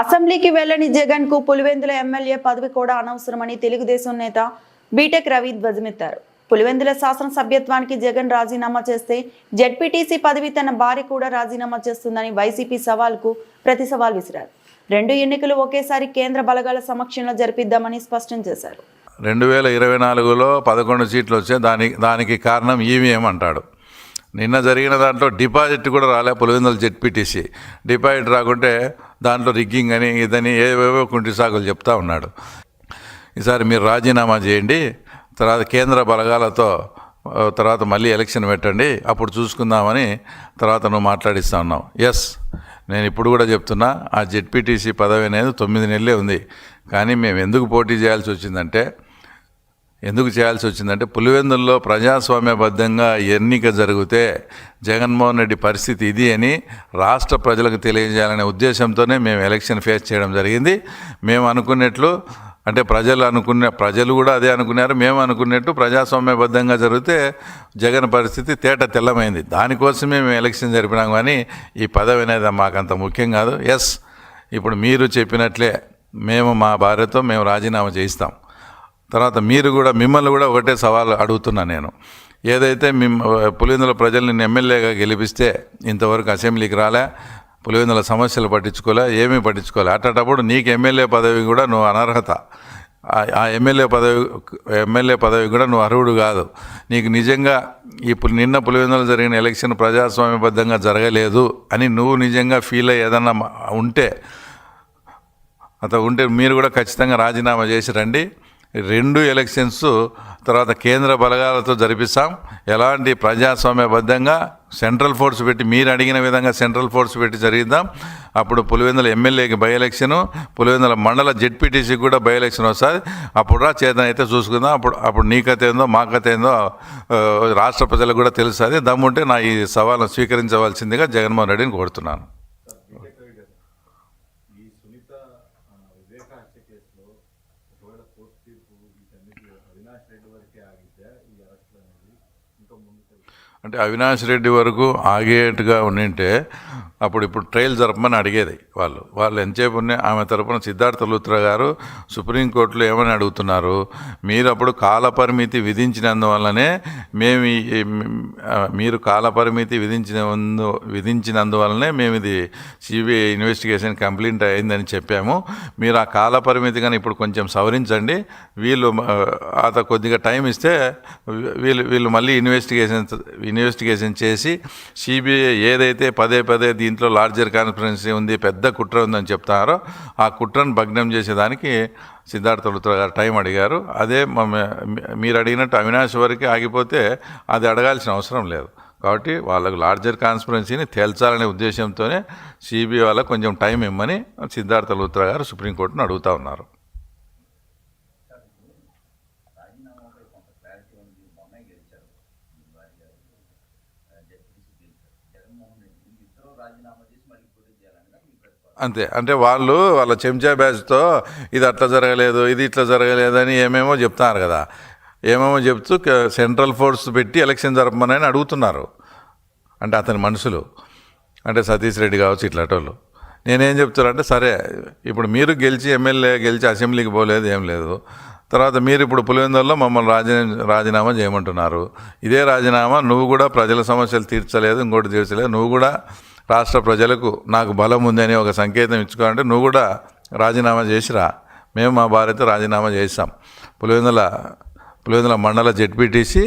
అసెంబ్లీకి వెళ్లని జగన్ కు పులివెందుల ఎమ్మెల్యే పదవి కూడా అనవసరమని తెలుగుదేశం నేత బీటెక్ రవి ధ్వజమెత్తారు. పులివెందుల శాసనసభ్యత్వానికి జగన్ రాజీనామా చేస్తే జెడ్పీటీసీ పదవి తన భార్య కూడా రాజీనామా చేస్తుందని వైసీపీ సవాల్కు ప్రతి సవాల్ విసిరారు. 2 ఎన్నికలు ఒకేసారి కేంద్ర బలగాల సమక్షంలో జరిపిద్దామని స్పష్టం చేశారు. 2024లో 11 సీట్లు వచ్చే దానికి కారణం ఈవీఎం అంటాడు. నిన్న జరిగిన దాంట్లో డిపాజిట్ కూడా రాలే. పులివెందుల జెడ్పీటీసీ డిపాజిట్ రాకుంటే దాంట్లో రిగ్గింగ్ అని ఇదని ఏవేవో కుంటి సాగులు చెప్తా ఉన్నాడు. ఈసారి మీరు రాజీనామా చేయండి, తర్వాత కేంద్ర బలగాలతో తర్వాత మళ్ళీ ఎలక్షన్ పెట్టండి, అప్పుడు చూసుకుందామని తర్వాత నువ్వు మాట్లాడిస్తా ఉన్నావు. ఎస్, నేను ఇప్పుడు కూడా చెప్తున్నా, ఆ జెడ్పీటీసీ పదవి అనేది 9 నెలలే ఉంది. కానీ మేము ఎందుకు పోటీ చేయాల్సి వచ్చిందంటే పులివెందుల్లో ప్రజాస్వామ్యబద్ధంగా ఎన్నిక జరిగితే జగన్మోహన్ రెడ్డి పరిస్థితి ఇది అని రాష్ట్ర ప్రజలకు తెలియజేయాలనే ఉద్దేశంతోనే మేము ఎలక్షన్ ఫేస్ చేయడం జరిగింది. మేము అనుకున్నట్లు అంటే ప్రజలు కూడా అదే అనుకున్నారు. మేము అనుకున్నట్టు ప్రజాస్వామ్యబద్ధంగా జరిగితే జగన్ పరిస్థితి తేట తెల్లమైంది. దానికోసమే మేము ఎలక్షన్ జరిపినాం. కానీ ఈ పదవి అనేది మాకంత ముఖ్యం కాదు. ఎస్, ఇప్పుడు మీరు చెప్పినట్లే మేము మా భార్యతో మేము రాజీనామా చేయిస్తాం. తర్వాత మిమ్మల్ని కూడా ఒకటే సవాల్ అడుగుతున్నా నేను. ఏదైతే పులివెందుల ప్రజలు నిన్ను ఎమ్మెల్యేగా గెలిపిస్తే ఇంతవరకు అసెంబ్లీకి రాలే, పులివెందుల సమస్యలు ఏమీ పట్టించుకోలే. అట్టేటప్పుడు నీకు ఎమ్మెల్యే పదవి కూడా నువ్వు అనర్హత. ఆ ఎమ్మెల్యే పదవి కూడా నువ్వు అర్హుడు కాదు. నీకు నిజంగా నిన్న పులివెందుల జరిగిన ఎలక్షన్ ప్రజాస్వామ్యబద్ధంగా జరగలేదు అని నువ్వు నిజంగా ఫీల్ అయ్యి ఏదన్నా ఉంటే మీరు కూడా ఖచ్చితంగా రాజీనామా చేసి రండి. 2 ఎలక్షన్స్ తర్వాత కేంద్ర బలగాలతో జరిపిస్తాం. ఎలాంటి ప్రజాస్వామ్యబద్ధంగా సెంట్రల్ ఫోర్స్ పెట్టి మీరు అడిగిన విధంగా సెంట్రల్ ఫోర్స్ పెట్టి జరిగిద్దాం. అప్పుడు పులివెందుల ఎమ్మెల్యేకి బై ఎలక్షను, పులివెందుల మండల జెడ్పీటీసీకి కూడా బై ఎలక్షన్ వస్తుంది. అప్పుడు చేతన అయితే చూసుకుందాం. అప్పుడు నీ కథ ఏందో మా కథ ఏందో రాష్ట్ర ప్రజలకు కూడా తెలుస్తుంది. దమ్ముంటే నా ఈ సవాల్ను స్వీకరించవలసిందిగా జగన్మోహన్ రెడ్డిని కోరుతున్నాను. అంటే అవినాష్ రెడ్డి వరకు ఆగేట్టుగా ఉండింటే ఇప్పుడు ట్రయల్ జరపమని అడిగేది వాళ్ళు ఎంతసేపు ఉన్నాయి. ఆమె తరపున సిద్ధార్థ లూత్రా గారు సుప్రీంకోర్టులో ఏమని అడుగుతున్నారు, మీరు అప్పుడు కాలపరిమితి విధించినందువల్లనే మీరు కాలపరిమితి విధించినందువల్లనే మేము ఇది సిబిఐ ఇన్వెస్టిగేషన్ కంప్లీట్ అయిందని చెప్పాము. మీరు ఆ కాలపరిమితి కానీ ఇప్పుడు కొంచెం సవరించండి, వీళ్ళు కొద్దిగా టైం ఇస్తే వీళ్ళు మళ్ళీ ఇన్వెస్టిగేషన్ చేసి సిబిఐ ఏదైతే పదే దీంట్లో లార్జర్ కాన్స్పిరెన్సీ ఉంది, పెద్ద కుట్ర ఉందని చెప్తున్నారో ఆ కుట్రను భగ్నం చేసేదానికి సిద్ధార్థ లూత్రా గారు టైం అడిగారు. అదే మీరు అడిగినట్టు అవినాష్ వరకు ఆగిపోతే అది అడగాల్సిన అవసరం లేదు. కాబట్టి వాళ్ళకు లార్జర్ కాన్స్పిరెన్సీని తేల్చాలనే ఉద్దేశంతోనే సిబిఐ వాళ్ళకు కొంచెం టైం ఇమ్మని సిద్ధార్థ లూత్రా గారు సుప్రీంకోర్టును అడుగుతూ ఉన్నారు. అంతే. అంటే వాళ్ళ చెంచా బ్యాచ్తో ఇది అట్లా జరగలేదు, ఇది ఇట్లా జరగలేదని ఏమేమో చెప్తున్నారు కదా. ఏమేమో చెప్తూ సెంట్రల్ ఫోర్స్ పెట్టి ఎలక్షన్ జరపమని అడుగుతున్నారు. అంటే అతని మనుషులు అంటే సతీష్ రెడ్డి కావచ్చు ఇట్లాంటి. నేనేం చెప్తానంటే, సరే ఇప్పుడు మీరు ఎమ్మెల్యే గెలిచి అసెంబ్లీకి పోలేదు, ఏం లేదు. తర్వాత మీరు ఇప్పుడు పులివెందుల్లో మమ్మల్ని రాజీనామా చేయమంటున్నారు. ఇదే రాజీనామా నువ్వు కూడా ప్రజల సమస్యలు తీర్చలేదు, ఇంకోటి తీర్చలేదు. నువ్వు కూడా రాష్ట్ర ప్రజలకు నాకు బలం ఉందని ఒక సంకేతం ఇచ్చుకోవాలంటే నువ్వు కూడా రాజీనామా చేసిరా. మేము మా భార్యతో రాజీనామా చేసాం. పులివెందుల మండల జెడ్పీటీసీ,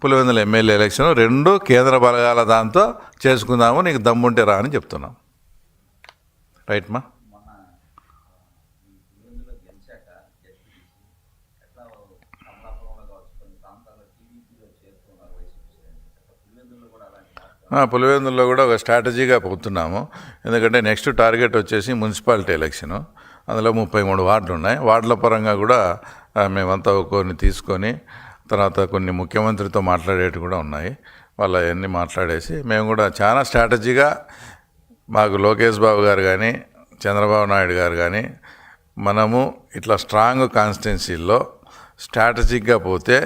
పులివెందుల ఎమ్మెల్యే ఎలక్షన్ 2 కేంద్ర బలగాల దాంతో చేసుకుందాము, నీకు దమ్ముంటే రా అని చెప్తున్నాం. రైట్ మా. పులివెందుల్లో కూడా ఒక స్ట్రాటజీగా పోతున్నాము. ఎందుకంటే నెక్స్ట్ టార్గెట్ వచ్చేసి మున్సిపాలిటీ ఎలక్షను. అందులో 33 వార్డులు ఉన్నాయి. వార్డుల పరంగా కూడా మేమంతా కొన్ని తీసుకొని తర్వాత కొన్ని ముఖ్యమంత్రితో మాట్లాడేవి కూడా ఉన్నాయి. అవన్నీ మాట్లాడేసి మేము కూడా చాలా స్ట్రాటజీగా మాకు లోకేష్ బాబు గారు కానీ చంద్రబాబు నాయుడు గారు కానీ మనము ఇట్లా స్ట్రాంగ్ కాన్స్టిట్యున్సీల్లో స్ట్రాటజిక్గా పోతే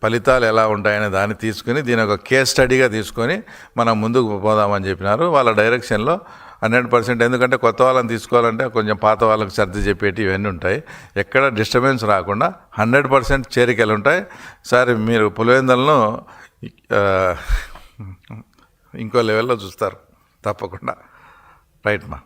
ఫలితాలు ఎలా ఉంటాయనే దాన్ని తీసుకుని దీని ఒక కేస్ స్టడీగా తీసుకొని మనం ముందుకు పోదామని చెప్పినారు. వాళ్ళ డైరెక్షన్లో 100%. ఎందుకంటే కొత్త వాళ్ళని తీసుకోవాలంటే కొంచెం పాత వాళ్ళకి సర్ది చెప్పేటి ఇవన్నీ ఉంటాయి. ఎక్కడ డిస్టర్బెన్స్ రాకుండా 100% చేరికలు ఉంటాయి. సార్ మీరు పులివెందులను ఇంకో లెవెల్లో చూస్తారు తప్పకుండా. రైట్ మా.